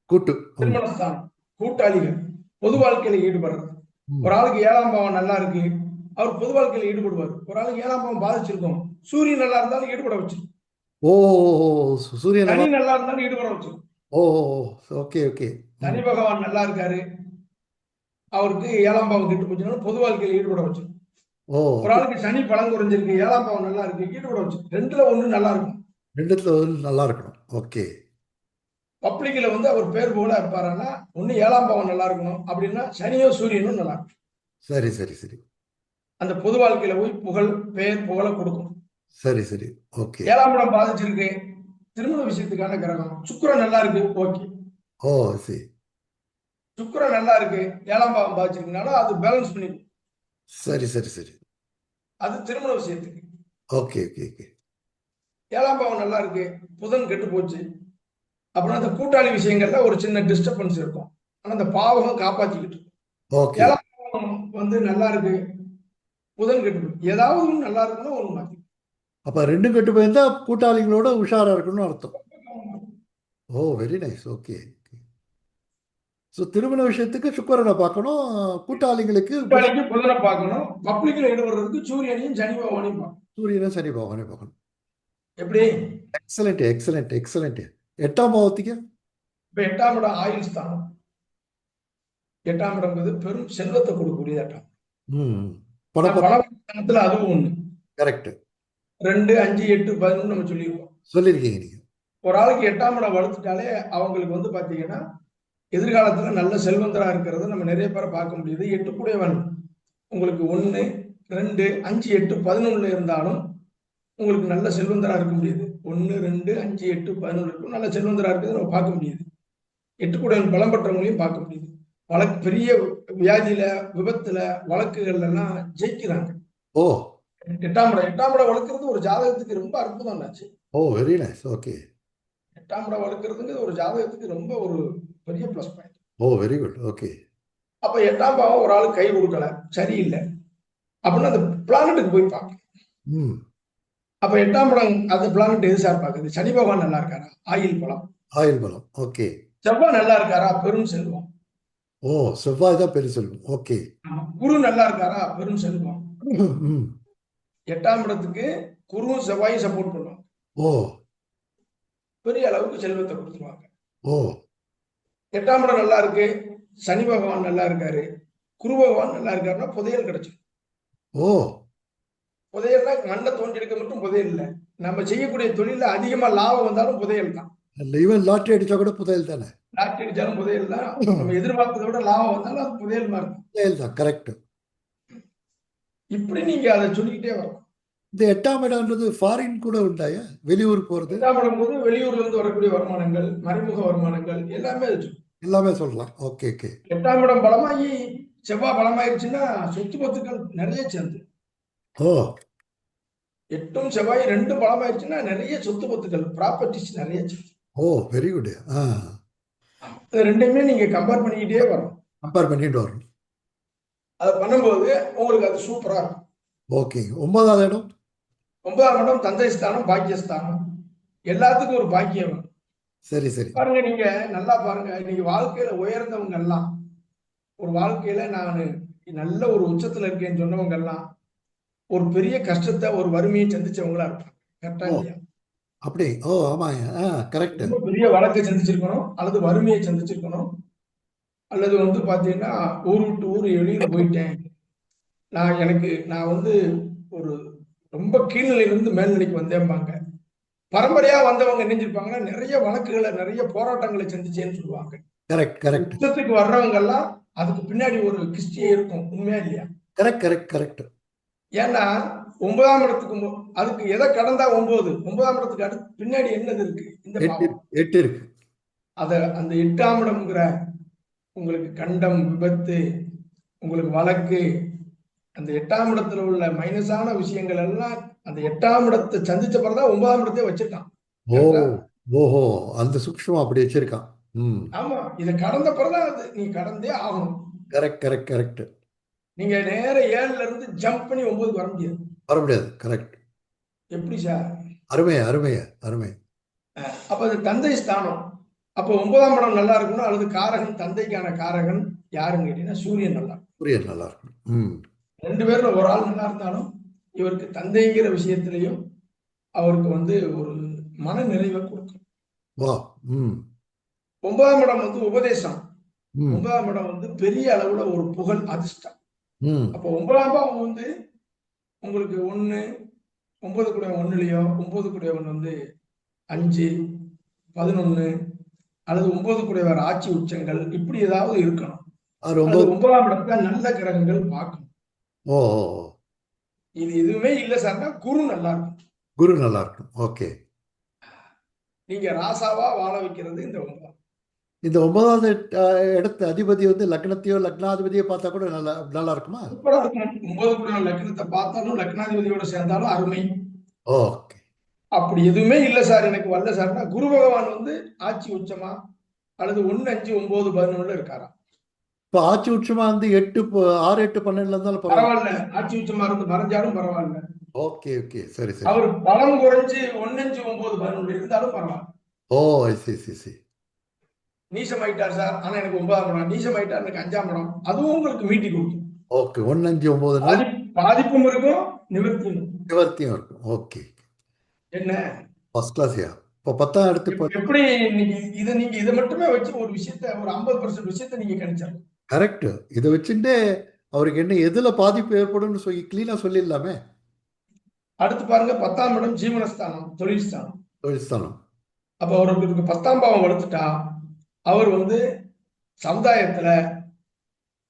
கூட்டு. திருமணஸ்தானம், கூட்டாளிகள், பொது வாழ்க்கையில ஈடுபடுறது. ம். ஒரு ஆளுக்கு 7ஆம் பாவம் நல்லா இருக்கு, அவர் பொது வாழ்க்கையில ஈடுபடுவார். ஒரு ஆளுக்கு 7ஆம் பாவம் பாதிச்சிருக்கும், சூரியன் நல்லா இருந்தாலும் ஈடுபட வச்சு. ஓ! சூரியன் சனி நல்லா இருந்தாலும் ஈடுபட வச்சு. ஓ! Okay, okay. சனி பகவான் நல்லா இருக்காரு, அவருக்கு 7ஆம் பாவம் கெட்டு போச்சுன்னா பொது வாழ்க்கையில ஈடுபட வச்சு. ஓ! ஒரு ஆளுக்கு சனி பலம் குறைஞ்சிருக்கு, 7ஆம் பாவம் நல்லா இருக்கு, ஈடுபட வச்சு. 2ல 1 நல்லா இருக்கும். 2த்துல நல்லா இருக்கணும். ஓகே. பப்ளிக்ல அவர் பேர் புகழா இருப்பாருன்னா ஒண்ணு 7ஆம் பாவம் நல்லா இருக்கணும், அப்படின்னா சனியோ சூரியனும் நல்லா இருக்கும். சரி, சரி, சரி. அந்த பொது வாழ்க்கையில போய் புகழ், பேர், புகழ கொடுக்கும். சரி, சரி. ஓகே. 7ஆம் இடம் பாதிச்சிருக்கு, திருமண விஷயத்துக்கான கிரகம். சுக்கிரன் நல்லா இருக்கு, ஓகே. ஓ! சரி. சுக்கிரன் நல்லா இருக்கு, 7ஆம் பாவம் பாதிச்சிருக்குனால அது பேலன்ஸ் பண்ணிக்கும். சரி, சரி, சரி. அது திருமண விஷயத்துக்கு. Okay, okay, okay. 7ஆம் பாவம் நல்லா இருக்கு, புதன் கெட்டு போச்சு அப்படின்னா அந்த கூட்டாளி விஷயங்கள்ல ஒரு சின்ன டிஸ்டர்பன்ஸ் இருக்கும். ஆனா அந்த பாவகம் காப்பாத்திக்கிட்டு. ஓகே. 7ஆம் பாவம் நல்லா இருக்கு, புதன் கெட்டு போச்சு. ஏதாவது ஒண்ணு நல்லா இருக்குன்னா ஒண்ணு மாத்தி. அப்ப 2 கெட்டு போயிருந்தா கூட்டாளிகளோட உஷாரா இருக்கணும்னு அர்த்தம். Oh! Very nice. Okay. So திருமண விஷயத்துக்கு சுக்கிரனை பார்க்கணும். கூட்டாளிகளுக்கு கூட்டாளிக்கு புதனை பார்க்கணும். பப்ளிக்ல ஈடுபடுறதுக்கு சூரியனையும் சனி பகவானையும் பார்க்கணும். சூரியனை சனி பகவானை பார்க்கணும். எப்படி? Excellent, excellent, excellent. 8ஆம் பாவத்துக்கு இப்ப 8ஆம் இடம் ஆயுள் ஸ்தானம். 8ஆம் இடம்ங்கிறது பெரும் செல்வத்தை கொடுக்கக்கூடிய இடம். ம் பணஸ்தானத்துல அதுவும் ஒண்ணு. கரெக்ட் 2, 5, 8, 11 நம்ம சொல்லியிருக்கோம். சொல்லியிருக்கீங்க நீங்க. ஒரு ஆளுக்கு 8ஆம் இடம் வளர்த்துட்டாலே அவங்களுக்கு வந்து பாத்தீங்கன்னா எதிர்காலத்துல நல்ல செல்வந்தரா இருக்கிறத நம்ம நிறைய பேரை பார்க்க முடியுது. 8 கூடையவன் உங்களுக்கு 1, 2, 5, 8, 11 இருந்தாலும் உங்களுக்கு நல்ல செல்வந்தரா இருக்க முடியுது. 1, 2, 5, 8, 11 நல்ல செல்வந்தரா இருக்கிறத நம்ம பார்க்க முடியுது. 8 கூடையவன் பலம் பெற்றவங்களையும் பார்க்க முடியுது. வழக்கு பெரிய வியாதியில, விபத்துல, வழக்குகள்ல எல்லாம் ஜெயிக்கிறாங்க. ஓ 8ஆம் இடம் வளர்க்கறது ஒரு ஜாதகத்துக்கு ரொம்ப அற்புதம் ஆச்சு. ஓ வெரி நைஸ். ஓகே 8ஆம் இடம் வளர்க்கறதுங்கிறது ஒரு ஜாதகத்துக்கு ரொம்ப ஒரு பெரிய பிளஸ் பாயிண்ட். ஓ வெரி குட். ஓகே அப்ப 8ஆம் பாவம் ஒரு ஆள் கை கொடுக்கல, சரியில்லை அப்படின்னு அந்த பிளானட்டுக்கு போய் பார்க்கணும். ம் அப்ப 8ஆம் இடம் அந்த பிளானட் எது சார் பார்க்குது? சனி பகவான் நல்லா இருக்காரா? ஆயில் பலம். ஆயுள் பலம். ஓகே செவ்வாய் நல்லா இருக்காரா? பெரும் செல்வம். ஓ செவ்வாய் தான் பெரிய செல்வம். ஓகே குரு நல்லா இருக்காரா? பெரும் செல்வம். ம் 8ஆம் இடத்துக்கு குருவும் செவ்வாயும் சப்போர்ட் பண்ணுவாங்க. ஓ பெரிய அளவுக்கு செல்வத்தை கொடுத்துருவாங்க. ஓ 8ஆம் இடம் நல்லா இருக்கு, சனி பகவான் நல்லா இருக்காரு, குரு பகவான் நல்லா இருக்காருன்னா புதையல் கிடைச்சிடும். ஓ புதையல்னா மண்ணை தோண்டி எடுக்க மட்டும் புதையல் இல்லை, நம்ம செய்யக்கூடிய தொழில அதிகமா லாபம் வந்தாலும் புதையல் தான். ஈவன் லாட்டரி அடிச்சா கூட புதையல் தானே? லாட்டரி அடிச்சாலும் புதையல் தான். நம்ம எதிர்பார்த்ததை விட லாபம் வந்தாலும் அது புதையல் மாதிரி தான். புதையல் தான். கரெக்ட். இப்படி நீங்க அதை சொல்லிக்கிட்டே வரலாம். இந்த 8ஆம் இடம்ன்றது ஃபாரின் கூட உண்டாயா? வெளியூர் போறது 8ஆம் இடம் போது வெளியூர்ல இருந்து வரக்கூடிய வருமானங்கள், மறைமுக வருமானங்கள் எல்லாமே அது சொல்லும். எல்லாமே சொல்லலாம். ஓகே ஓகே 8ஆம் இடம் பலமாகி செவ்வாய் பலமாயிருச்சுன்னா சொத்து பத்துக்கள் நிறைய சேர்ந்து. ஓ 8ம் செவ்வாய் 2ம் பலமாயிருச்சுன்னா நிறைய சொத்து பத்துக்கள், ப்ராப்பர்ட்டிஸ் நிறைய சேர்ந்து. ஓ வெரி குட். இது ரெண்டையுமே நீங்க கம்பேர் பண்ணிக்கிட்டே வரணும். கம்பேர் பண்ணிட்டு வரணும். அதை பண்ணும்போது உங்களுக்கு அது சூப்பரா இருக்கும். ஓகே 9ஆவது இடம் 9ஆம் இடம் தந்தை ஸ்தானம், பாக்கியஸ்தானம். எல்லாத்துக்கும் ஒரு பாக்கியம் வேணும். சரி சரி பாருங்க, நீங்க நல்லா பாருங்க, நீங்க வாழ்க்கையில உயர்ந்தவங்க எல்லாம், ஒரு வாழ்க்கையில நான் நல்ல ஒரு உச்சத்துல இருக்கேன்னு சொன்னவங்க எல்லாம் ஒரு பெரிய கஷ்டத்தை, ஒரு வறுமையை சந்திச்சவங்களா இருப்பாங்க. கரெக்டா இல்லையா? அப்படி ஓ ஆமாங்க கரெக்ட். ரொம்ப பெரிய வழக்கை சந்திச்சிருக்கணும், அல்லது வறுமையை சந்திச்சிருக்கணும், அல்லது வந்து பாத்தீங்கன்னா ஊர் விட்டு ஊர் வெளியில போயிட்டேன், நான் வந்து ஒரு ரொம்ப கீழ்நிலையிலிருந்து மேல்நிலைக்கு வந்தேன்பாங்க. பரம்பரையா வந்தவங்க நினைஞ்சிருப்பாங்கன்னா நிறைய வழக்குகளை, நிறைய போராட்டங்களை சந்திச்சேன்னு சொல்லுவாங்க. கரெக்ட் கரெக்ட் உச்சத்துக்கு வர்றவங்க எல்லாம் அதுக்கு பின்னாடி ஒரு கிறிஸ்டியே இருக்கும். உண்மையா இல்லையா? Correct correct correct. ஏன்னா 9ஆம் இடத்துக்கு அதுக்கு எதை கடந்தா 9ஆம் இடத்துக்கு அடுத்து பின்னாடி என்னது இருக்கு? இந்த பாவம். 8 இருக்கு. அந்த 8ஆம் இடம்ங்கிற உங்களுக்கு கண்டம், விபத்து, உங்களுக்கு வழக்கு, அந்த 8ஆம் இடத்துல உள்ள மைனஸான விஷயங்கள் எல்லாம் அந்த 8ஆம் இடத்தை சந்திச்ச பிறகுதான் 9ஆம் இடத்தையே வச்சிருக்கான். ஓ ஓஹோ அந்த சூக்ஷ்மம் அப்படி வச்சிருக்கான். ம் ஆமா, இதை கடந்த பிறகுதான் அது நீ கடந்தே ஆகணும். Correct correct correct. நீங்க நேர 7ல இருந்து ஜம்ப் பண்ணி 9க்கு வர முடியாது. வர முடியாது. கரெக்ட். எப்படி சார்? அருமையா அருமையா அருமை. அப்ப அது தந்தை ஸ்தானம். அப்ப 9ஆம் இடம் நல்லா இருக்கணும், அல்லது காரகன், தந்தைக்கான காரகன் யாருன்னு கேட்டீங்கன்னா சூரியன் நல்லா இருக்கும். சூரியன் நல்லா இருக்கும். ம் 2 பேர்ல ஒரு ஆள் நல்லா இருந்தாலும் இவருக்கு தந்தைங்கிற விஷயத்திலையும் அவருக்கு வந்து ஒரு மன நிறைவை கொடுக்கும். வா ம் 9ஆம் இடம் வந்து உபதேசம். ம் 9ஆம் இடம் வந்து பெரிய அளவுல ஒரு புகழ், அதிர்ஷ்டம். ம் அப்போ 9ஆம் பாவம் வந்து உங்களுக்கு 1, 9 கூடிய 1லயோ, 9 கூடியவன் வந்து 5, 11, அல்லது 9 கூடியவர் ஆட்சி உச்சங்கள், இப்படி ஏதாவது இருக்கணும். அது அல்லது 9ஆம் இடத்துல நல்ல கிரகங்கள் பார்க்கணும். ஓ இது எதுவுமே இல்லை சார்னா குரு நல்லா இருக்கும். குரு நல்லா இருக்கும். ஓகே நீங்க ராசாவா வாழ வைக்கிறது இந்த 9. இந்த 9வது இடத்து அதிபதி வந்து லக்னத்தையோ லக்னாதிபதியோ பார்த்தா கூட நல்லா நல்லா இருக்குமா? சூப்பரா இருக்கும். 9 கூடிய லக்னத்தை பார்த்தாலும் லக்னாதிபதியோட சேர்ந்தாலும் அருமை. ஓகே அப்படி எதுவுமே இல்லை சார், எனக்கு வரல சார்னா குரு பகவான் வந்து ஆட்சி உச்சமா அல்லது 1, 5, 9, 11 இருக்காராம். இப்போ ஆட்சி உச்சமா வந்து 8 6 8 12 இருந்தாலும் பரவாயில்ல, ஆட்சி உச்சமா இருந்து மறைஞ்சாலும் பரவாயில்ல. ஓகே ஓகே சரி சரி. அவர் பலம் குறைஞ்சு 1, 5, 9, 11 இருந்தாலும் பரவாயில்ல. ஓ சி நீசமாயிட்டார் சார், ஆனா எனக்கு 9ஆம் இடம், நீசமாயிட்டார் எனக்கு 5ஆம் இடம், அதுவும் உங்களுக்கு மீட்டி கொடுக்கும். ஓகே 1 5 9 பாதிப்பும் இருக்கும், நிவர்த்தியும் நிவர்த்தியும் இருக்கும். ஓகே என்ன ஃபர்ஸ்ட் கிளாஸ்யா இப்போ 10ஆம் இடத்து எப்படி நீங்க இதை மட்டுமே வச்சு ஒரு விஷயத்த ஒரு 50% விஷயத்த நீங்க கணிச்சாங்க. கரெக்ட். இதை வச்சுட்டு அவருக்கு என்ன எதுல பாதிப்பு ஏற்படும்னு சொல்லி கிளீனா சொல்லிடலாமே. அடுத்து பாருங்க 10ஆம் இடம் ஜீவனஸ்தானம், தொழில் ஸ்தானம். தொழில் ஸ்தானம். அப்ப அவருக்கு 10ஆம் பாவம் வளர்த்துட்டா அவர் சமுதாயத்துல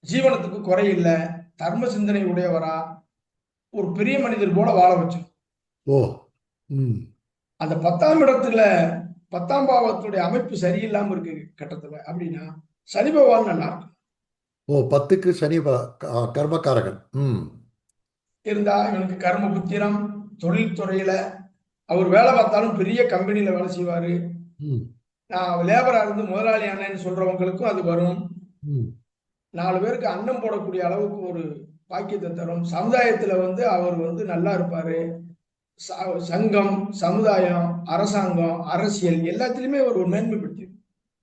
ஜீவனத்துக்கு குறையில்லை, தர்ம சிந்தனை உடையவரா, ஒரு பெரிய மனிதர் போல வாழ வச்சு. ஓ. ம். அந்த 10ஆம் இடத்துல 10ஆம் பாவத்துடைய அமைப்பு சரியில்லாம இருக்கு கட்டத்துல அப்படின்னா சனி பகவான் நல்லா இருக்கும். ஓ 10க்கு சனி கர்மகாரகன். ம். இருந்தா இவனுக்கு கர்ம புத்திரம், தொழில்துறையில அவர் வேலை பார்த்தாலும் பெரிய கம்பெனில வேலை செய்வாரு. ம். நான் லேபரா இருந்து முதலாளி அண்ணன்னு சொல்றவங்களுக்கும் அது வரும். ம். 4 பேருக்கு அன்னம் போடக்கூடிய அளவுக்கு ஒரு பாக்கியத்தை தரும். சமுதாயத்துல அவர் நல்லா இருப்பாரு. சங்கம், சமுதாயம், அரசாங்கம், அரசியல் எல்லாத்திலுமே ஒரு மேன்மைப்படுத்தி.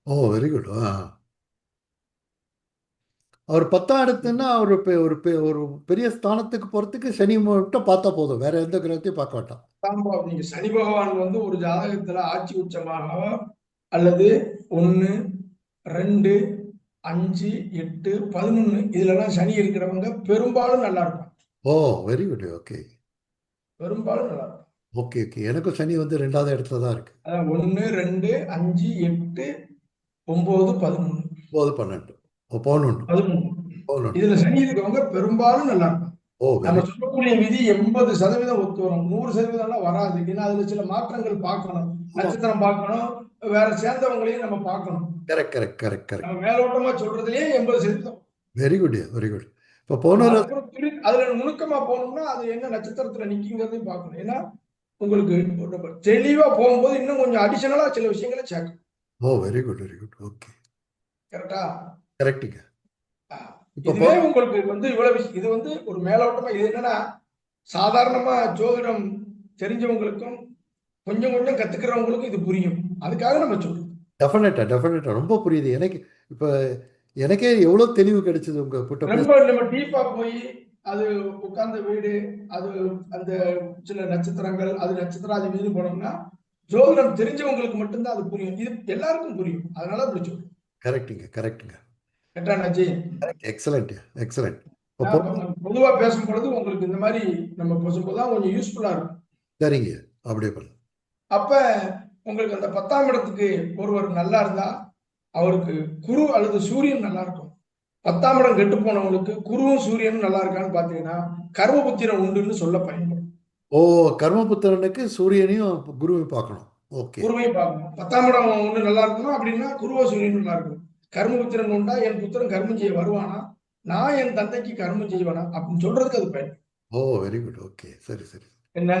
ஓ வெரி குட். அவர் 10ஆம் இடத்துன்னா அவர் ஒரு ஒரு பெரிய ஸ்தானத்துக்கு போறதுக்கு சனி மட்டும் பார்த்தா போதும், வேற எந்த கிரகத்தையும் பார்க்க வேண்டாம். நீங்க சனி பகவான் ஒரு ஜாதகத்துல ஆட்சி உச்சமாக அல்லது 1, 2, 5, 8, 11 இதுலலாம் சனி இருக்கிறவங்க பெரும்பாலும் நல்லா இருப்பாங்க. ஓ வெரி குட். ஓகே. பெரும்பாலும் நல்லா இருக்கும். Okay okay. எனக்கும் சனி 2ஆவது இடத்துல தான் இருக்கு. 1, 2, 5, 8, 9, 11. 9, 12. ஓ 11. 13 இதுல சனி இருக்கவங்க பெரும்பாலும் நல்லா இருக்கும். ஓ நம்ம வெரி. சொல்லக்கூடிய விதி 80% ஒத்து வரும், 100% வராது. ஏன்னா அதுல சில மாற்றங்கள் பார்க்கணும், நட்சத்திரம் பார்க்கணும், வேற சேர்ந்தவங்களையும் நம்ம பார்க்கணும். Correct correct correct correct. நம்ம மேலோட்டமா சொல்றதுலயே 80%. Very good very good. இப்போ போன அதுல நுணுக்கமா போகணும்னா அது என்ன நட்சத்திரத்துல நிக்குங்கிறதையும் பார்க்கணும். ஏன்னா உங்களுக்கு தெளிவா போகும்போது இன்னும் கொஞ்சம் அடிஷனலா சில விஷயங்களை சேர்க்கணும். Oh very good very good. Okay. கரெக்டா? கரெக்டுங்க. இதுவே உங்களுக்கு இவ்வளவு இது ஒரு மேலோட்டமா இது என்னன்னா சாதாரணமா ஜோதிடம் தெரிஞ்சவங்களுக்கும் கொஞ்சம் கொஞ்சம் கத்துக்கிறவங்களுக்கும் இது புரியும். அதுக்காக நம்ம சொல்றோம். டெஃபினட்டா ரொம்ப புரியுது எனக்கு. இப்போ எனக்கே எவ்வளவு தெளிவு கிடைச்சது உங்க ரொம்ப நம்ம டீப்பா போய் அது உட்கார்ந்த வீடு, அது அந்த சில நட்சத்திரங்கள், அது நட்சத்திராதிபதி போனோம்னா ஜோதிடம் தெரிஞ்சவங்களுக்கு மட்டும்தான் அது புரியும். இது எல்லாருக்கும் புரியும். அதனால அப்படி சொல்றோம். கரெக்டுங்க கரெக்டுங்க. Excellent excellent. பொதுவா பேசும்பொழுது உங்களுக்கு இந்த மாதிரி நம்ம பேசும்போதுதான் கொஞ்சம் யூஸ்ஃபுல்லா இருக்கும். சரிங்க, அப்படியே பண்ணு. அப்ப உங்களுக்கு அந்த 10ஆம் இடத்துக்கு ஒருவர் நல்லா இருந்தா அவருக்கு குரு அல்லது சூரியன் நல்லா இருக்கும். 10ஆம் இடம் கெட்டு போனவங்களுக்கு குருவும் சூரியனும் நல்லா இருக்கான்னு பாத்தீங்கன்னா கர்மபுத்திரம் உண்டுன்னு சொல்ல பயன்படும். ஓ கர்மபுத்திரனுக்கு சூரியனையும் குருவையும் பார்க்கணும். ஓகே. குருவையும் பார்க்கணும். 10ஆம் இடம் ஒண்ணு நல்லா இருக்கணும் அப்படின்னா குருவோ சூரியனும் நல்லா இருக்கணும். கர்மபுத்திரன் உண்டா, என் புத்திரன் கர்மம் செய்ய வருவானா, நான் என் தந்தைக்கு கர்மம் செய்வானா அப்படின்னு சொல்றதுக்கு அது பயன். ஓ வெரி குட். ஓகே சரி சரி. என்ன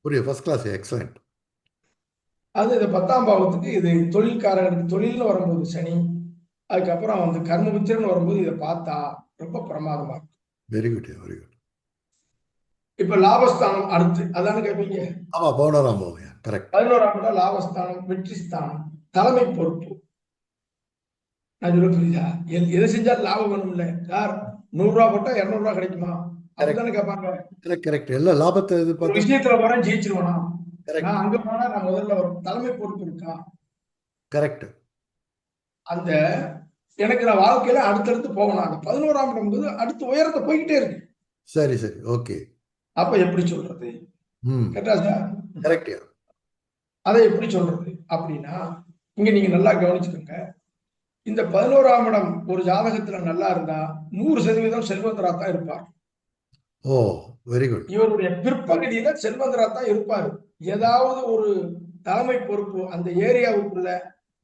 புரியுது. First class. எக்ஸலண்ட். அது இந்த 10ஆம் பாவத்துக்கு இது தொழில்காரர்களுக்கு தொழில்னு வரும்போது சனி, அதுக்கப்புறம் கர்மபுத்திரன் வரும்போது இதை பார்த்தா ரொம்ப பிரமாதமா இருக்கும். Very good very good. இப்ப லாபஸ்தானம் அடுத்து அதானு கேட்பீங்க. ஆமா 11ஆம் பாவம். கரெக்ட். 11ஆம் இடம் லாபஸ்தானம், வெற்றி ஸ்தானம், தலைமை பொறுப்பு. நான் சொல்ல புரியுதா? எதை செஞ்சாலும் லாபம் வேணும் இல்ல சார். 100 ரூபாய் போட்டா 200 ரூபாய் கிடைக்குமா அப்படித்தானே கேட்பாங்க. கரெக்ட். எல்லாம் லாபத்தை ஒரு விஷயத்துல போறேன் ஜெயிச்சிருவானா, கரெக்ட் நான் அங்க போனா நான் முதல்ல வரும். தலைமை பொறுப்பு இருக்கா? கரெக்ட். அந்த எனக்கு நான் வாழ்க்கையில அடுத்தடுத்து போகணும். அந்த 11ஆம் இடம் போது அடுத்து உயரத்தை போய்கிட்டே இருக்கு. சரி சரி. ஓகே. அப்ப எப்படி சொல்றது? கேட்டா சார் கரெக்ட். அதை எப்படி சொல்றது அப்படின்னா இங்க நீங்க நல்லா கவனிச்சுக்கோங்க. இந்த 11ஆம் இடம் ஒரு ஜாதகத்துல நல்லா இருந்தா 100% செல்வந்தரா தான் இருப்பார். ஓ வெரி குட். இவருடைய பிற்பகுதியில செல்வந்தரா தான் இருப்பாரு. ஏதாவது ஒரு தலைமை பொறுப்பு அந்த ஏரியாவுக்குள்ள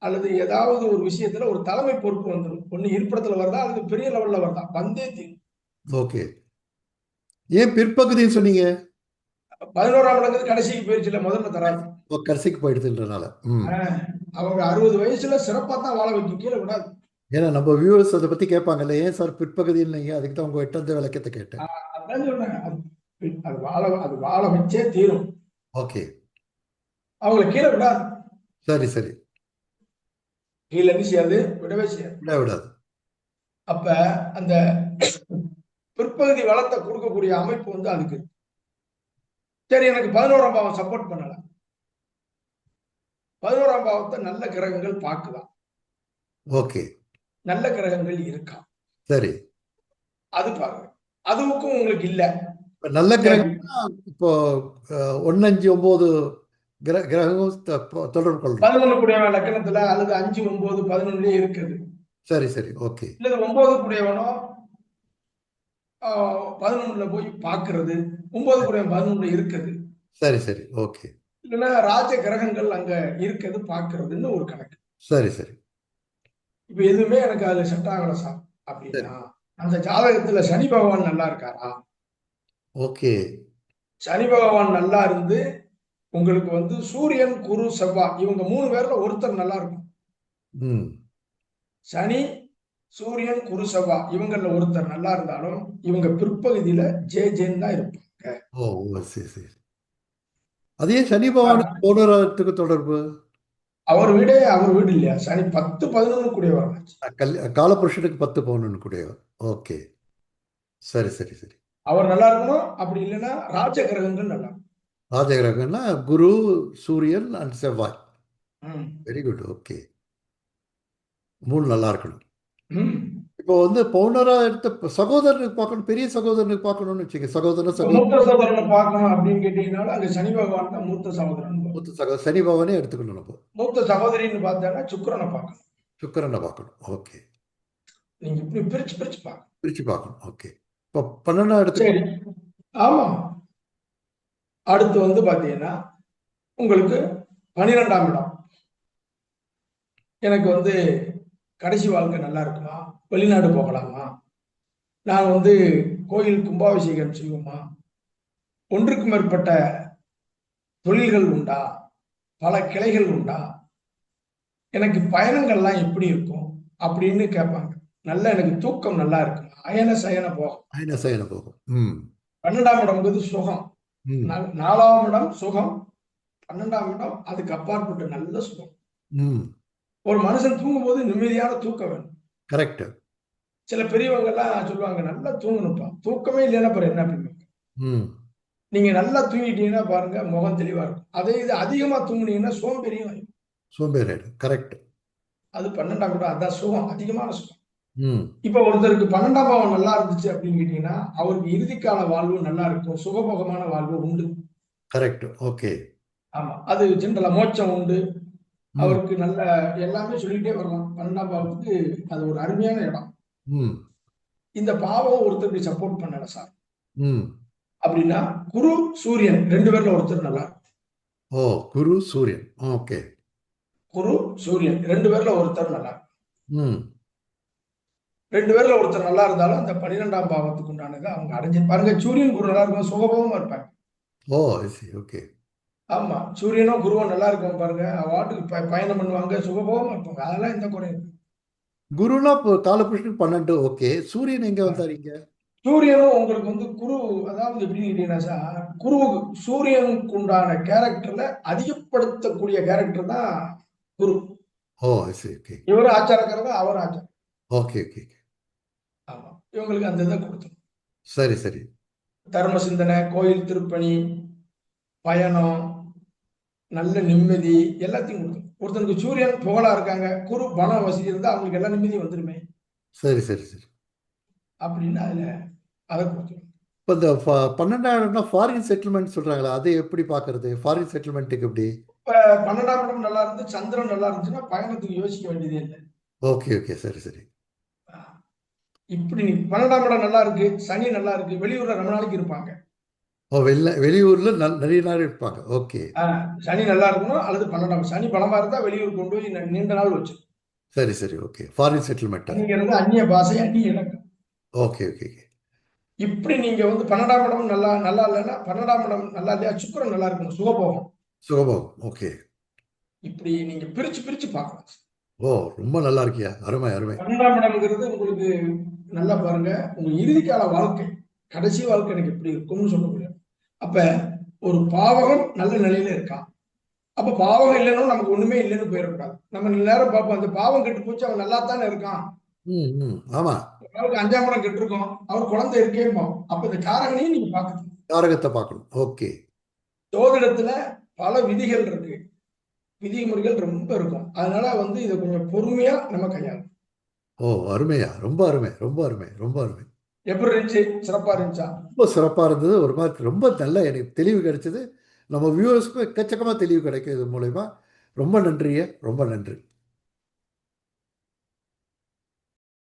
அல்லது ஏதாவது ஒரு விஷயத்துல ஒரு தலைமை பொறுப்பு வந்துடும். ஒண்ணு இருப்பிடத்துல வருதா அல்லது பெரிய லெவல்ல வருதா, வந்தே தீரும். ஓகே. ஏன் பிற்பகுதின்னு சொன்னீங்க? 11ஆம் இடத்துக்கு கடைசிக்கு போயிருச்சுல, முதல்ல தராது. கடைசிக்கு போயிடுதுன்றனால. அவங்க 60 வயசுல சிறப்பா தான் வாழ வைக்கும், கீழே விடாது. ஏன்னா நம்ம வியூவர்ஸ் அதை பத்தி கேட்பாங்கல்ல, ஏன் சார் பிற்பகுதியில் நீங்க, அதுக்கு தான் உங்க எட்டந்த விளக்கத்தை கேட்டேன். அதான் சொல்றேன், அது வாழ வச்சே தீரும். ஓகே. அவங்களை கீழே விடாது. சரி சரி. கீழே என்ன செய்யாது, விடவே செய்யாது. விடாது. அப்ப அந்த பிற்பகுதி வளத்தை கொடுக்கக்கூடிய அமைப்பு அதுக்கு. சரி, எனக்கு 11ஆம் பாவம் சப்போர்ட் பண்ணல. 11ஆம் பாவத்தை நல்ல கிரகங்கள் பார்க்குதான், ஓகே நல்ல கிரகங்கள் இருக்கா, சரி. அது பாருங்க. அதுவுக்கும் உங்களுக்கு இல்ல இப்ப நல்ல சரி, கிரகம்னா இப்போ 1, 5, 9 கிரகமும் தொடர்பு கொள்ளணும். 11 கூடியவன் லக்கணத்துல அல்லது 5, 9, 11 இருக்குது. சரி சரி ஓகே இல்லது 9 கூடியவனோ 11ல போய் பார்க்கிறது, 9 கூடியவன் 11ல இருக்குது, சரி சரி ஓகே இல்லைன்னா ராஜ கிரகங்கள் அங்க இருக்கிறது பார்க்கிறதுன்னு ஒரு கணக்கு. சரி சரி இப்ப எதுவுமே எனக்கு அதுல செட் ஆகல சார் சரி அப்படின்னா, அந்த ஜாதகத்துல சனி பகவான் நல்லா இருக்காரா? ஓகே சனி பகவான் நல்லா இருந்து உங்களுக்கு வந்து சூரியன், குரு, செவ்வாய் இவங்க 3 பேர்ல ஒருத்தர் நல்லா இருக்கும். ம் சனி, சூரியன், குரு, செவ்வாய் இவங்கள்ல ஒருத்தர் நல்லா இருந்தாலும் இவங்க பிற்பகுதியில ஜேன்னு தான் இருப்பாங்க. ஓ ஓ சரி சரி அதே சனி பகவானுக்கு பௌனராகத்துக்கு தொடர்பு அவர் வீடு இல்லையா? சனி 10, 11 கூடியவர். காலபுருஷனுக்கு 10 பவுன் கூடியவர். ஓகே சரி சரி சரி அவர் நல்லா இருக்கணும். அப்படி இல்லைன்னா ராஜ கிரகங்கள் நல்லா இருக்கும். ராஜகிரகம்னா குரு, சூரியன் அண்ட் செவ்வாய். ம். வெரி குட் ஓகே 3 நல்லா இருக்கணும். ம். இப்போ வந்து பவுனரா எடுத்த சகோதரனுக்கு பார்க்கணும், பெரிய சகோதரனுக்கு பார்க்கணும்னு வச்சுக்க, சகோதரன் இப்ப சகோதரன் மூத்த சகோதரனை பார்க்கணும் அப்படின்னு கேட்டீங்கன்னாலும் அங்க சனி பகவான் தான் மூத்த சகோதரன். மூத்த சகோதரன் சனி பகவானே எடுத்துக்கணும். நம்ம மூத்த சகோதரின்னு பார்த்தா சுக்கிரனை பார்க்கணும். சுக்கிரனை பார்க்கணும். ஓகே நீங்க இப்படி பிரிச்சு பிரிச்சு பார்க்கணும். பிரிச்சு பார்க்கணும். ஓகே இப்போ 12ஆம் இடத்துக்கு சரி, ஆமா. அடுத்து வந்து பாத்தீங்கன்னா உங்களுக்கு 12ஆம் இடம். எனக்கு வந்து கடைசி வாழ்க்கை நல்லா இருக்குமா, வெளிநாடு போகலாமா, நான் வந்து கோயில் கும்பாபிஷேகம் செய்வோமா, ஒன்றுக்கு மேற்பட்ட தொழில்கள் உண்டா, பல கிளைகள் உண்டா, எனக்கு பயணங்கள்லாம் எப்படி இருக்கும் அப்படின்னு கேட்பாங்க. நல்லா எனக்கு தூக்கம் நல்லா இருக்கும், அயன சயன போகும். அயன சயன போகும். ம் 12ஆம் இடம்ங்கிறது சுகம். ம் 4ஆம் இடம் சுகம், 12ஆம் இடம் அதுக்கு அப்பாற்பட்ட நல்ல சுகம். ம் ஒரு மனுஷன் தூங்கும் போது நிம்மதியான தூக்கம் வேணும். கரெக்ட். சில பெரியவங்க எல்லாம் சொல்லுவாங்க, நல்லா தூங்கணும்ப்பா, தூக்கமே இல்லைன்னா அப்புறம் என்ன பண்ணுவீங்க. ம் நீங்க நல்லா தூங்கிட்டீங்கன்னா பாருங்க முகம் தெளிவா இருக்கும். அதே இது அதிகமா தூங்குனீங்கன்னா சோம்பேறியும். சோம்பேறியாடு. கரெக்ட். அது 12ஆம் இடம், அதான் சுகம், அதிகமான சுகம். ம் இப்ப ஒருத்தருக்கு 12ஆம் பாவம் நல்லா இருந்துச்சு அப்படின்னு கேட்டீங்கன்னா அவருக்கு இறுதிக்கால வாழ்வு நல்லா இருக்கும், சுகபோகமான வாழ்வு உண்டு. கரெக்ட். ஓகே ஆமா, அது ஜென்ரலா மோட்சம் உண்டு. ம் அவருக்கு நல்ல எல்லாமே சொல்லிட்டே வரலாம். 12ஆம் பாவத்துக்கு அது ஒரு அருமையான இடம். ம் இந்த பாவம் ஒருத்தருக்கு சப்போர்ட் பண்ணல சார் ம் அப்படின்னா குரு, சூரியன் 2 பேர்ல ஒருத்தர் நல்லா இருக்கும். ஓ குரு, சூரியன். ஓகே குரு, சூரியன் 2 பேர்ல ஒருத்தர் நல்லா இருக்கும். ம் 2 பேர்ல ஒருத்தர் நல்லா இருந்தாலும் அந்த 12ஆம் பாவத்துக்கு உண்டானது அவங்க அடைஞ்சு பாருங்க. சூரியன், குரு நல்லா இருக்கும், சுகபோகமா இருப்பாங்க. ஓ ஓகே ஆமா, சூரியனும் குருவும் நல்லா இருக்கும் பாருங்க, வாட்டுக்கு பயணம் பண்ணுவாங்க, சுகபோகமா இருப்பாங்க. அதெல்லாம் எந்த குறையும் இல்லை. குருனா இப்போ காலபுருஷனுக்கு 12. ஓகே சூரியன் எங்க வந்தாருங்க? சூரியனும் உங்களுக்கு வந்து குரு, அதாவது எப்படின்னு கேட்டீங்கன்னா சார், குரு சூரியனுக்கு உண்டான கேரக்டர்ல அதிகப்படுத்தக்கூடிய கேரக்டர் தான் குரு. ஓ சரி ஓகே இவர் ஆச்சாரக்கிறத அவர் ஆச்சாரம். ஓகே ஓகே ஆமா, இவங்களுக்கு அந்த இதை கொடுத்தோம். சரி சரி தர்ம சிந்தனை, கோயில் திருப்பணி, பயணம், நல்ல நிம்மதி எல்லாத்தையும் கொடுக்கும். ஒருத்தனுக்கு சூரியன் புகழா இருக்காங்க, குரு பண வசதி இருந்தா அவங்களுக்கு எல்லா நிம்மதியும் வந்துருமே சரி சரி சரி அப்படின்னு அதுல அதை கொடுத்துரும். இப்போ இந்த 12ஆயிரம்னா ஃபாரின் செட்டில்மெண்ட் சொல்றாங்களா, அதை எப்படி பார்க்கறது? ஃபாரின் செட்டில்மெண்ட்டுக்கு எப்படி? இப்ப 12ஆம் இடம் நல்லா இருந்து சந்திரன் நல்லா இருந்துச்சுன்னா பயணத்துக்கு யோசிக்க வேண்டியதே இல்லை. ஓகே ஓகே சரி சரி இப்படி 12ஆம் இடம் நல்லா இருக்கு, சனி நல்லா இருக்கு, வெளியூர்ல ரொம்ப நாளைக்கு இருப்பாங்க. ஓ வெளியூர்ல நிறைய நாள் இருப்பாங்க. ஓகே சனி நல்லா இருக்கணும், அல்லது 12ஆம் சனி பலமா இருந்தா வெளியூர் கொண்டு போய் நீண்ட நாள் வச்சு. சரி சரி ஓகே ஃபாரின் செட்டில்மெண்ட். அப்படிங்கிறது அந்நிய பாஷை, அந்நிய இலக்கம். ஓகே ஓகே ஓகே இப்படி நீங்க வந்து 12ஆம் இடம் நல்லா நல்லா இல்லைன்னா 12ஆம் இடம் நல்லா இல்லையா, சுக்கிரன் நல்லா இருக்கணும், சுகபோகம். சுகபோகம். ஓகே இப்படி நீங்க பிரிச்சு பிரிச்சு பார்க்கலாம். ஓ ரொம்ப நல்லா இருக்கியா, அருமை அருமை. 12ஆம் இடம்ங்கிறது உங்களுக்கு நல்லா பாருங்க, உங்க இறுதிக்கால வாழ்க்கை, கடைசி வாழ்க்கை எனக்கு எப்படி இருக்கும்னு சொல்ல முடியும். அப்ப ஒரு பாவகம் நல்ல நிலையில இருக்கா, அப்ப பாவகம் இல்லைன்னு நமக்கு ஒண்ணுமே இல்லைன்னு போயிடக்கூடாது. நம்ம நேரம் பார்ப்போம், அந்த பாவம் கெட்டு போச்சு, அவன் நல்லா தானே இருக்கான். ஆமா, அவருக்கு 5ஆம் இடம் கெட்டு இருக்கோம், அவர் குழந்தை இருக்கே. அப்ப இந்த காரகனையும் நீங்க பார்க்கணும், காரகத்தை பார்க்கணும். ஓகே ஜோதிடத்துல பல விதிகள் இருக்கு. விதிமுறைகள் ரொம்ப இருக்கும். அதனால வந்து இதை கொஞ்சம் பொறுமையா நம்ம கையாளணும். ஓ, அருமையா! ரொம்ப அருமை, ரொம்ப அருமை, ரொம்ப அருமை. எப்படி இருந்துச்சு? சிறப்பா இருந்துச்சா? ரொம்ப சிறப்பாக இருந்தது. ஒரு மாதிரி ரொம்ப நல்ல எனக்கு தெளிவு கிடைச்சது. நம்ம வியூவர்ஸ்க்கும் எக்கச்சக்கமாக தெளிவு கிடைக்கும் இது மூலயமா. ரொம்ப நன்றிங்க, ரொம்ப நன்றி.